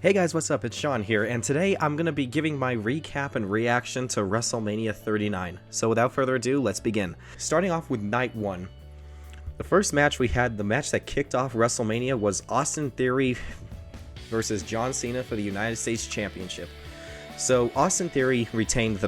Hey guys, what's up? It's Sean here, and today I'm going to be giving my recap and reaction to WrestleMania 39. So without further ado, let's begin. Starting off with Night 1. The first match we had, the match that kicked off WrestleMania, was Austin Theory versus John Cena for the United States Championship. So Austin Theory retained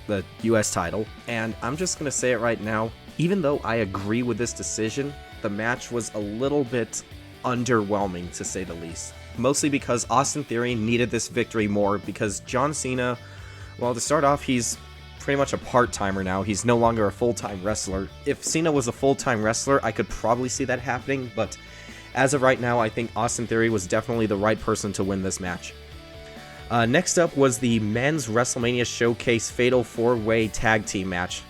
the US title, and I'm just going to say it right now, even though I agree with this decision, the match was a little bit underwhelming to say the least. Mostly because Austin Theory needed this victory more because John Cena, well, to start off, he's pretty much a part-timer now. He's no longer a full-time wrestler. If Cena was a full-time wrestler, I could probably see that happening, but as of right now, I think Austin Theory was definitely the right person to win this match. Next up was the Men's WrestleMania Showcase Fatal 4-Way Tag Team match.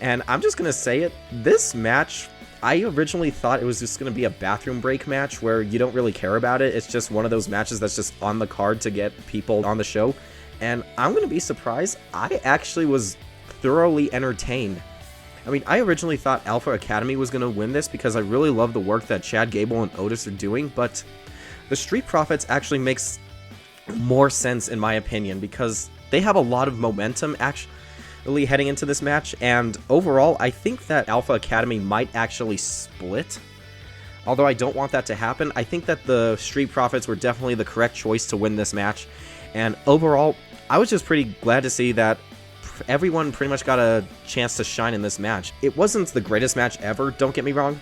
And I'm just going to say it, this match, I originally thought it was just going to be a bathroom break match where you don't really care about it. It's just one of those matches that's just on the card to get people on the show. And I'm going to be surprised. I actually was thoroughly entertained. I mean, I originally thought Alpha Academy was going to win this because I really love the work that Chad Gable and Otis are doing. But the Street Profits actually makes more sense in my opinion because they have a lot of momentum actually heading into this match, and overall I think that Alpha Academy might actually split. Although I don't want that to happen, I think that the Street Profits were definitely the correct choice to win this match, and overall I was just pretty glad to see that everyone pretty much got a chance to shine in this match. It wasn't the greatest match ever, don't get me wrong,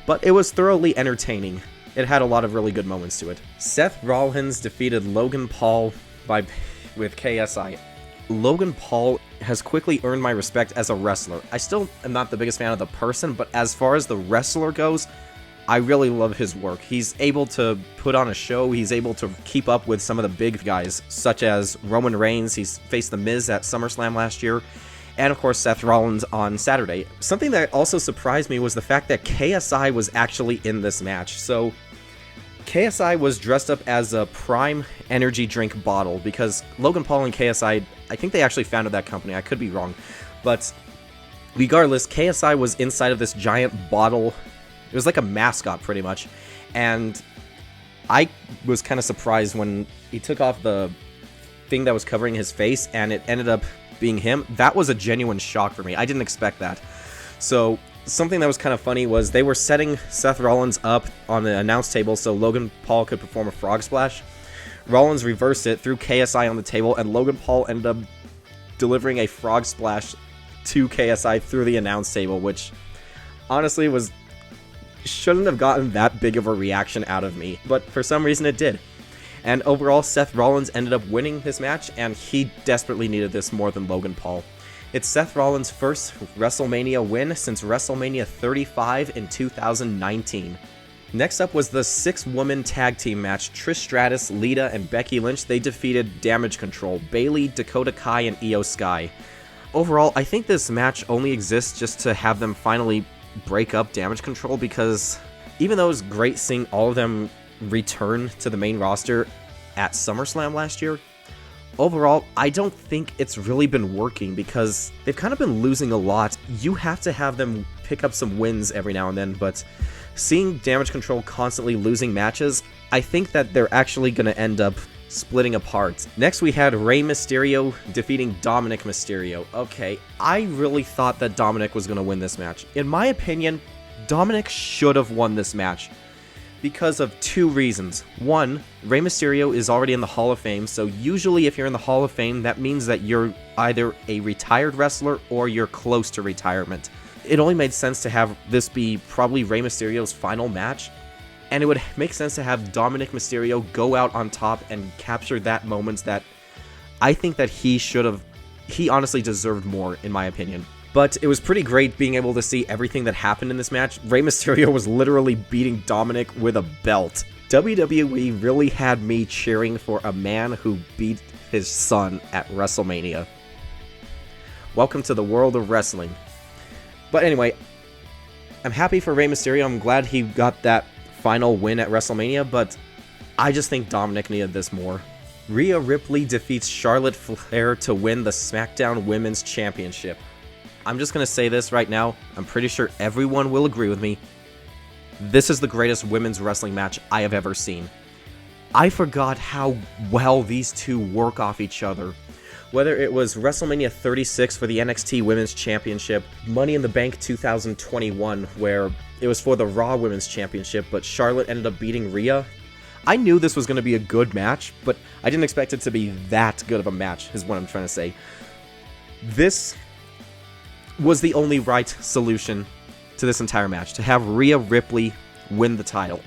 but it was thoroughly entertaining. It had a lot of really good moments to it. Seth Rollins defeated Logan Paul with KSI. Logan Paul has quickly earned my respect as a wrestler. I still am not the biggest fan of the person, but as far as the wrestler goes, I really love his work. He's able to put on a show, he's able to keep up with some of the big guys, such as Roman Reigns. He's faced The Miz at SummerSlam last year, and of course Seth Rollins on Saturday. Something that also surprised me was the fact that KSI was actually in this match. So KSI was dressed up as a Prime energy drink bottle because Logan Paul and KSI, I think they actually founded that company. I could be wrong. But regardless, KSI was inside of this giant bottle. It was like a mascot pretty much. And I was kind of surprised when he took off the thing that was covering his face and it ended up being him. That was a genuine shock for me. I didn't expect that. So something that was kind of funny was they were setting Seth Rollins up on the announce table so Logan Paul could perform a frog splash. Rollins reversed it, threw KSI on the table, and Logan Paul ended up delivering a frog splash to KSI through the announce table, which honestly shouldn't have gotten that big of a reaction out of me, but for some reason it did. And overall, Seth Rollins ended up winning this match, and he desperately needed this more than Logan Paul. It's Seth Rollins' first WrestleMania win since WrestleMania 35 in 2019. Next up was the 6-woman tag team match. Trish Stratus, Lita, and Becky Lynch. They defeated Damage Control, Bayley, Dakota Kai, and Io Sky. Overall, I think this match only exists just to have them finally break up Damage Control because even though it was great seeing all of them return to the main roster at SummerSlam last year, overall, I don't think it's really been working because they've kind of been losing a lot. You have to have them pick up some wins every now and then, but seeing Damage Control constantly losing matches, I think that they're actually going to end up splitting apart. Next, we had Rey Mysterio defeating Dominic Mysterio. Okay, I really thought that Dominic was going to win this match. In my opinion, Dominic should have won this match because of two reasons. One, Rey Mysterio is already in the Hall of Fame, so usually if you're in the Hall of Fame, that means that you're either a retired wrestler or you're close to retirement. It only made sense to have this be probably Rey Mysterio's final match, and it would make sense to have Dominic Mysterio go out on top and capture that moment that I think that he honestly deserved more, in my opinion. But it was pretty great being able to see everything that happened in this match. Rey Mysterio was literally beating Dominic with a belt. WWE really had me cheering for a man who beat his son at WrestleMania. Welcome to the world of wrestling. But anyway, I'm happy for Rey Mysterio. I'm glad he got that final win at WrestleMania, but I just think Dominic needed this more. Rhea Ripley defeats Charlotte Flair to win the SmackDown Women's Championship. I'm just going to say this right now. I'm pretty sure everyone will agree with me. This is the greatest women's wrestling match I have ever seen. I forgot how well these two work off each other. Whether it was WrestleMania 36 for the NXT Women's Championship, Money in the Bank 2021, where it was for the Raw Women's Championship, but Charlotte ended up beating Rhea. I knew this was going to be a good match, but I didn't expect it to be that good of a match, is what I'm trying to say. This was the only right solution to this entire match, to have Rhea Ripley win the title.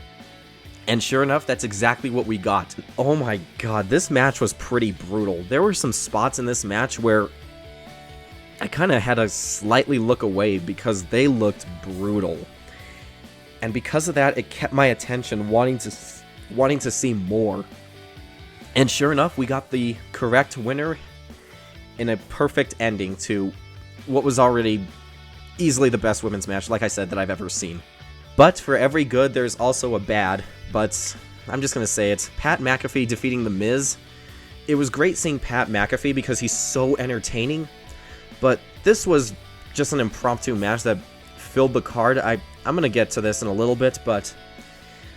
And sure enough, that's exactly what we got. Oh my god, this match was pretty brutal. There were some spots in this match where I kind of had to slightly look away because they looked brutal. And because of that, it kept my attention wanting to see more. And sure enough, we got the correct winner in a perfect ending to what was already easily the best women's match, like I said, that I've ever seen. But for every good, there's also a bad, but I'm just going to say it. Pat McAfee defeating The Miz. It was great seeing Pat McAfee because he's so entertaining, but this was just an impromptu match that filled the card. I'm going to get to this in a little bit, but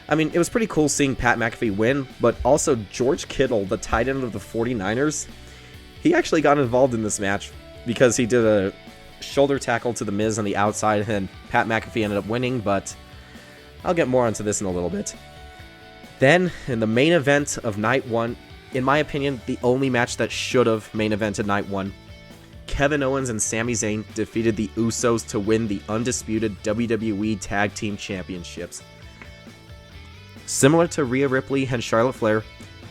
I mean, it was pretty cool seeing Pat McAfee win, but also George Kittle, the tight end of the 49ers, he actually got involved in this match because he did a shoulder tackle to The Miz on the outside, and Pat McAfee ended up winning, but I'll get more onto this in a little bit. Then, in the main event of Night 1, in my opinion, the only match that should have main evented Night 1, Kevin Owens and Sami Zayn defeated the Usos to win the undisputed WWE Tag Team Championships. Similar to Rhea Ripley and Charlotte Flair,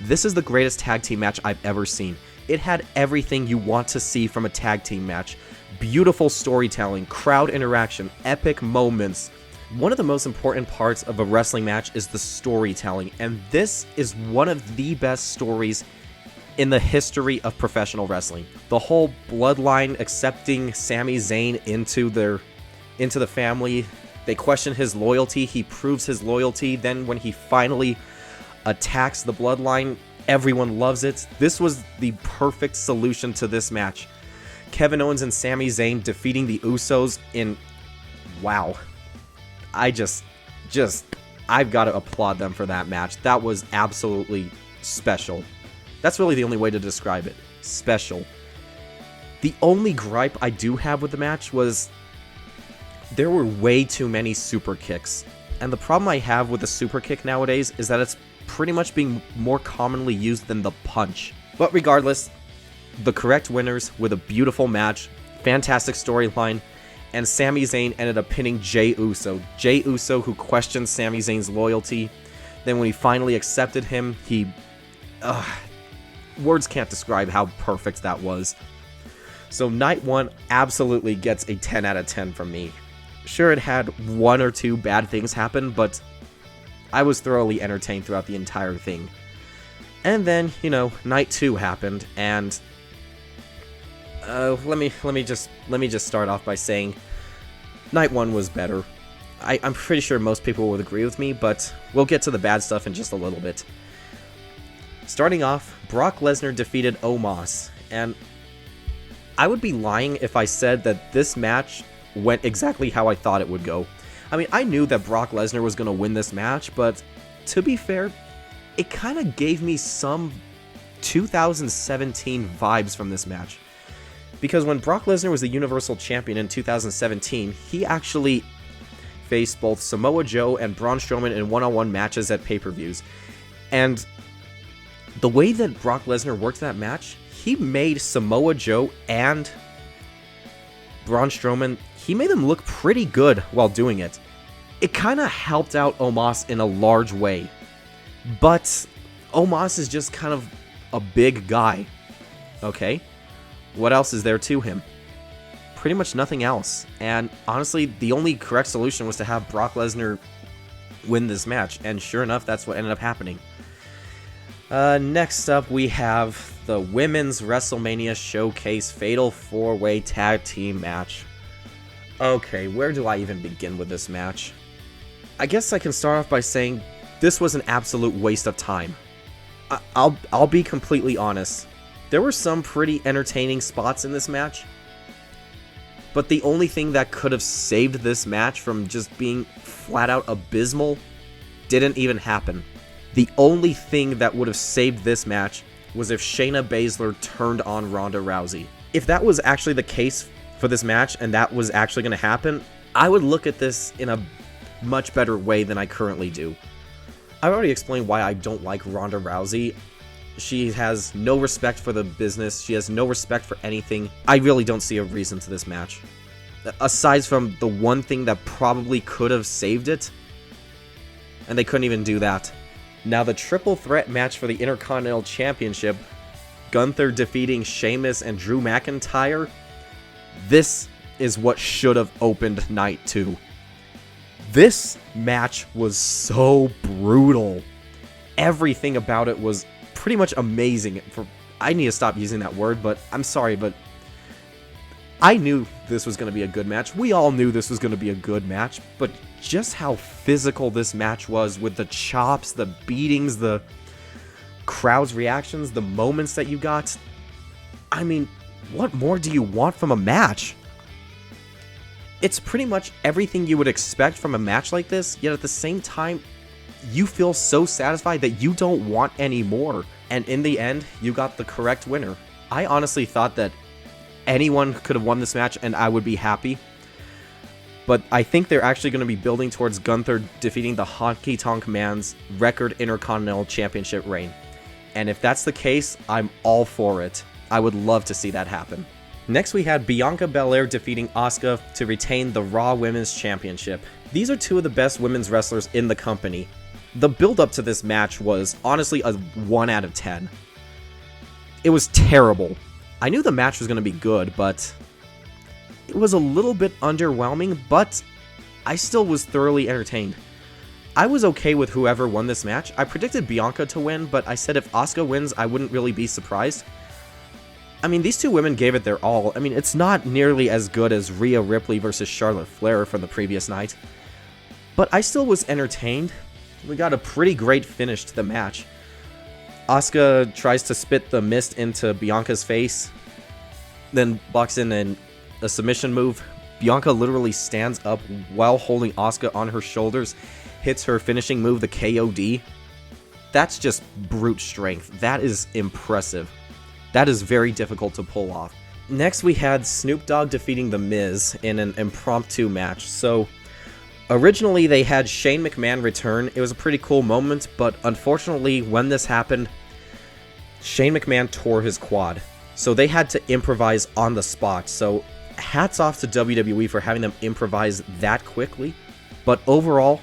this is the greatest tag team match I've ever seen. It had everything you want to see from a tag team match. Beautiful storytelling, crowd interaction, epic moments. One of the most important parts of a wrestling match is the storytelling, and this is one of the best stories in the history of professional wrestling. The whole bloodline accepting Sami Zayn into the family. They question his loyalty, he proves his loyalty, then when he finally attacks the bloodline, everyone loves it. This was the perfect solution to this match. Kevin Owens and Sami Zayn defeating the Usos in... wow. I've got to applaud them for that match. That was absolutely special. That's really the only way to describe it. Special. The only gripe I do have with the match was there were way too many super kicks. And the problem I have with the super kick nowadays is that it's pretty much being more commonly used than the punch. But regardless, the correct winners with a beautiful match, fantastic storyline, and Sami Zayn ended up pinning Jey Uso. Jey Uso, who questioned Sami Zayn's loyalty. Then when he finally accepted him, words can't describe how perfect that was. So Night 1 absolutely gets a 10 out of 10 from me. Sure, it had one or two bad things happen, but I was thoroughly entertained throughout the entire thing. And then, Night 2 happened, and let me just start off by saying Night 1 was better. I'm pretty sure most people would agree with me, but we'll get to the bad stuff in just a little bit. Starting off, Brock Lesnar defeated Omos, and I would be lying if I said that this match went exactly how I thought it would go. I mean, I knew that Brock Lesnar was going to win this match, but to be fair, it kind of gave me some 2017 vibes from this match. Because when Brock Lesnar was the Universal Champion in 2017, he actually faced both Samoa Joe and Braun Strowman in one-on-one matches at pay-per-views. And the way that Brock Lesnar worked that match, he made Samoa Joe and Braun Strowman, he made them look pretty good while doing it. It kind of helped out Omos in a large way. But Omos is just kind of a big guy. Okay? What else is there to him? Pretty much nothing else. And honestly, the only correct solution was to have Brock Lesnar win this match. And sure enough, that's what ended up happening. Next up, we have the Women's WrestleMania Showcase Fatal 4-Way Tag Team Match. Okay, where do I even begin with this match? I guess I can start off by saying this was an absolute waste of time. I'll be completely honest. There were some pretty entertaining spots in this match, but the only thing that could have saved this match from just being flat out abysmal didn't even happen. The only thing that would have saved this match was if Shayna Baszler turned on Ronda Rousey. If that was actually the case for this match and that was actually going to happen, I would look at this in a much better way than I currently do. I've already explained why I don't like Ronda Rousey. She has no respect for the business. She has no respect for anything. I really don't see a reason to this match. Aside from the one thing that probably could have saved it, and they couldn't even do that. Now the triple threat match for the Intercontinental Championship, Gunther defeating Sheamus and Drew McIntyre, this is what should have opened night 2. This match was so brutal. Everything about it was pretty much amazing. I need to stop using that word, but I'm sorry, but I knew this was going to be a good match. We all knew this was going to be a good match, but just how physical this match was with the chops, the beatings, the crowd's reactions, the moments that you got. I mean, what more do you want from a match? It's pretty much everything you would expect from a match like this, yet at the same time, you feel so satisfied that you don't want any more. And in the end, you got the correct winner. I honestly thought that anyone could have won this match and I would be happy. But I think they're actually going to be building towards Gunther defeating the Honky Tonk Man's record Intercontinental Championship reign. And if that's the case, I'm all for it. I would love to see that happen. Next we had Bianca Belair defeating Asuka to retain the Raw Women's Championship. These are two of the best women's wrestlers in the company. The build up to this match was honestly a 1 out of 10. It was terrible. I knew the match was going to be good, but it was a little bit underwhelming, but I still was thoroughly entertained. I was okay with whoever won this match. I predicted Bianca to win, but I said if Asuka wins, I wouldn't really be surprised. I mean, these two women gave it their all. I mean, it's not nearly as good as Rhea Ripley versus Charlotte Flair from the previous night, but I still was entertained. We got a pretty great finish to the match. Asuka tries to spit the mist into Bianca's face, then blocks in a submission move. Bianca literally stands up while holding Asuka on her shoulders, hits her finishing move, the KOD. That's just brute strength. That is impressive. That is very difficult to pull off. Next, we had Snoop Dogg defeating The Miz in an impromptu match. So, originally they had Shane McMahon return. It was a pretty cool moment, but unfortunately, when this happened, Shane McMahon tore his quad. So they had to improvise on the spot. So, hats off to WWE for having them improvise that quickly. But overall,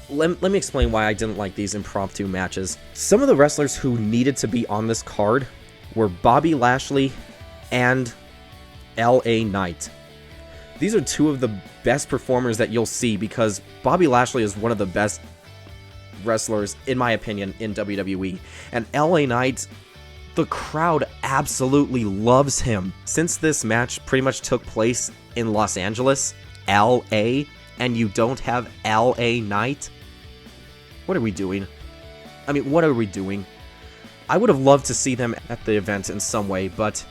let me explain why I didn't like these impromptu matches. Some of the wrestlers who needed to be on this card were Bobby Lashley and LA Knight. These are two of the best performers that you'll see because Bobby Lashley is one of the best wrestlers, in my opinion, in WWE. And LA Knight, the crowd absolutely loves him. Since this match pretty much took place in Los Angeles, LA, and you don't have LA Knight, what are we doing? I mean, what are we doing? I would have loved to see them at the event in some way, but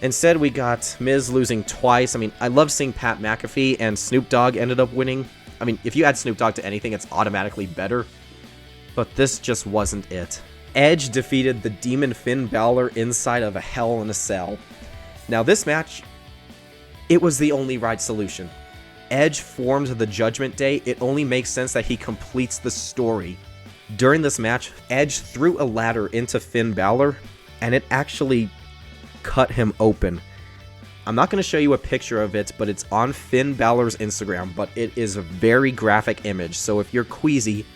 instead we got Miz losing twice. I mean, I love seeing Pat McAfee, and Snoop Dogg ended up winning. I mean, if you add Snoop Dogg to anything, it's automatically better. But this just wasn't it. Edge defeated the Demon Finn Balor inside of a Hell in a Cell. Now this match, it was the only right solution. Edge formed the Judgment Day. It only makes sense that he completes the story. During this match, Edge threw a ladder into Finn Balor, and it actually cut him open. I'm not going to show you a picture of it, but it's on Finn Balor's Instagram, but it is a very graphic image, so if you're queasy,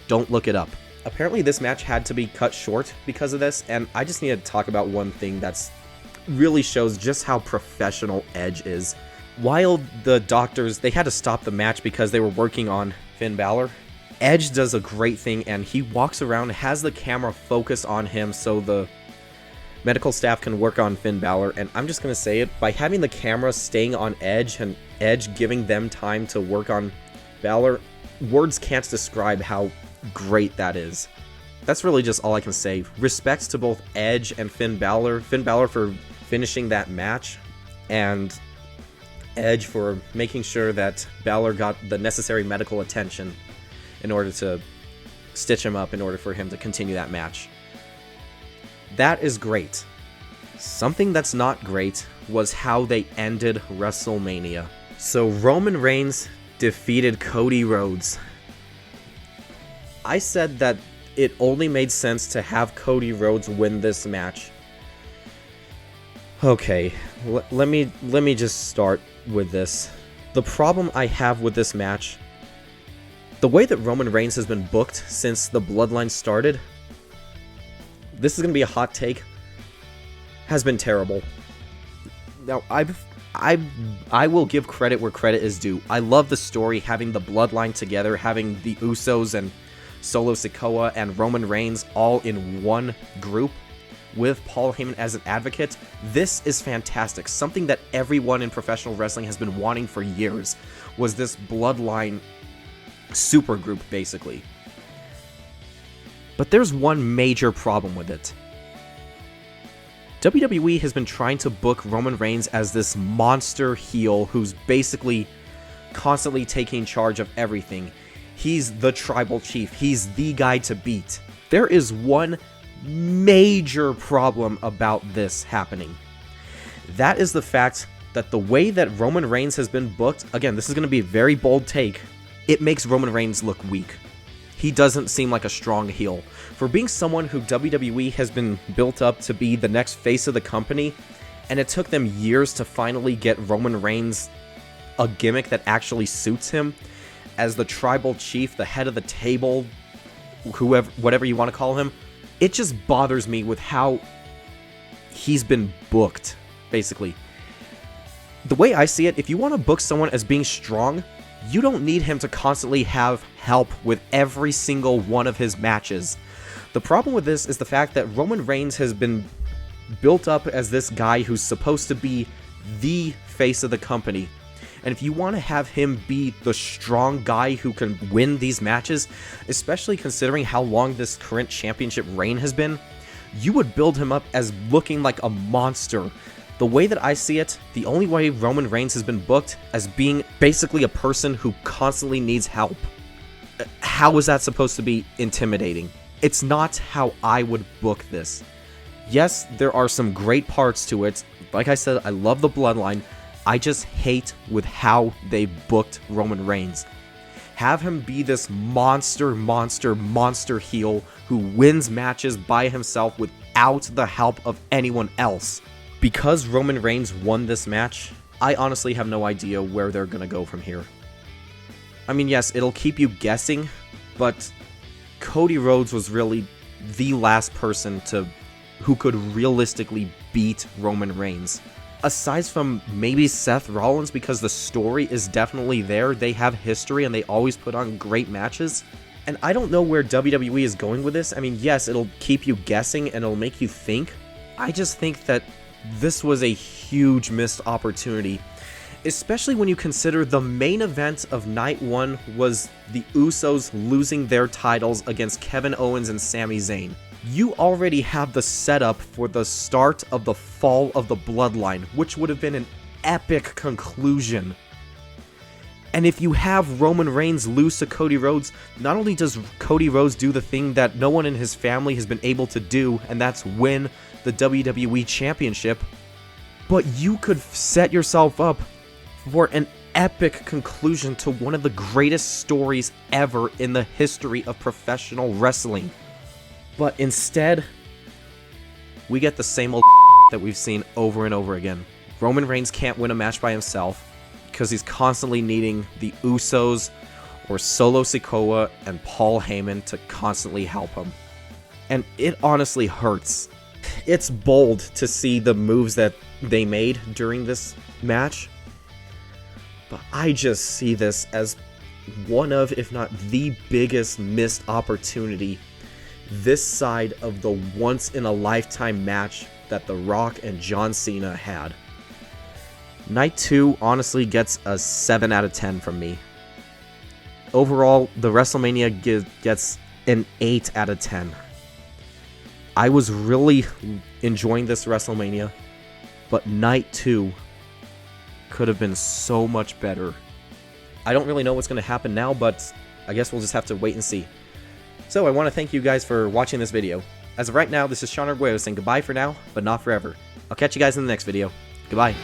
don't look it up. Apparently this match had to be cut short because of this, and I just need to talk about one thing that's really shows just how professional Edge is. While the doctors, they had to stop the match because they were working on Finn Balor, Edge does a great thing, and he walks around, has the camera focus on him so the medical staff can work on Finn Balor, and I'm just going to say it, by having the camera staying on Edge and Edge giving them time to work on Balor, words can't describe how great that is. That's really just all I can say. Respects to both Edge and Finn Balor. Finn Balor for finishing that match, and Edge for making sure that Balor got the necessary medical attention in order to stitch him up in order for him to continue that match. That is great. Something that's not great was how they ended WrestleMania. So Roman Reigns defeated Cody Rhodes. I said that it only made sense to have Cody Rhodes win this match. Okay, let me just start with this. The problem I have with this match, the way that Roman Reigns has been booked since the Bloodline started, this is going to be a hot take, has been terrible. Now, I will give credit where credit is due. I love the story, having the Bloodline together, having the Usos and Solo Sikoa and Roman Reigns all in one group with Paul Heyman as an advocate. This is fantastic. Something that everyone in professional wrestling has been wanting for years was this Bloodline supergroup, basically. But there's one major problem with it. WWE has been trying to book Roman Reigns as this monster heel who's basically constantly taking charge of everything. He's the tribal chief. He's the guy to beat. There is one major problem about this happening. That is the fact that the way that Roman Reigns has been booked, again, this is going to be a very bold take, it makes Roman Reigns look weak. He doesn't seem like a strong heel. For being someone who WWE has been built up to be the next face of the company, and it took them years to finally get Roman Reigns a gimmick that actually suits him as the tribal chief, the head of the table, whoever, whatever you want to call him, it just bothers me with how he's been booked, basically. The way I see it, if you want to book someone as being strong, you don't need him to constantly have help with every single one of his matches. The problem with this is the fact that Roman Reigns has been built up as this guy who's supposed to be the face of the company. And if you want to have him be the strong guy who can win these matches, especially considering how long this current championship reign has been, you would build him up as looking like a monster. The way that I see it, the only way Roman Reigns has been booked as being basically a person who constantly needs help. How is that supposed to be intimidating? It's not how I would book this. Yes, there are some great parts to it. Like I said, I love the Bloodline. I just hate with how they booked Roman Reigns. Have him be this monster heel who wins matches by himself without the help of anyone else. Because Roman Reigns won this match, I honestly have no idea where they're gonna go from here. I mean, yes, it'll keep you guessing, but Cody Rhodes was really the last person who could realistically beat Roman Reigns. Aside from maybe Seth Rollins, because the story is definitely there, they have history and they always put on great matches. And I don't know where WWE is going with this. I mean, yes, it'll keep you guessing and it'll make you think. I just think that this was a huge missed opportunity, especially when you consider the main event of night one was the Usos losing their titles against Kevin Owens and Sami Zayn. You already have the setup for the start of the fall of the Bloodline, which would have been an epic conclusion. And if you have Roman Reigns lose to Cody Rhodes, not only does Cody Rhodes do the thing that no one in his family has been able to do, and that's win the WWE Championship, but you could set yourself up for an epic conclusion to one of the greatest stories ever in the history of professional wrestling. But instead, we get the same old that we've seen over and over again. Roman Reigns can't win a match by himself because he's constantly needing the Usos or Solo Sikoa and Paul Heyman to constantly help him. And it honestly hurts. It's bold to see the moves that they made during this match, but I just see this as one of, if not the biggest missed opportunity this side of the once-in-a-lifetime match that The Rock and John Cena had. Night 2 honestly gets a 7 out of 10 from me. Overall, the WrestleMania gets an 8 out of 10. I was really enjoying this WrestleMania, but Night 2 could have been so much better. I don't really know what's going to happen now, but I guess we'll just have to wait and see. So I want to thank you guys for watching this video. As of right now, this is Sean Arguello saying goodbye for now, but not forever. I'll catch you guys in the next video. Goodbye.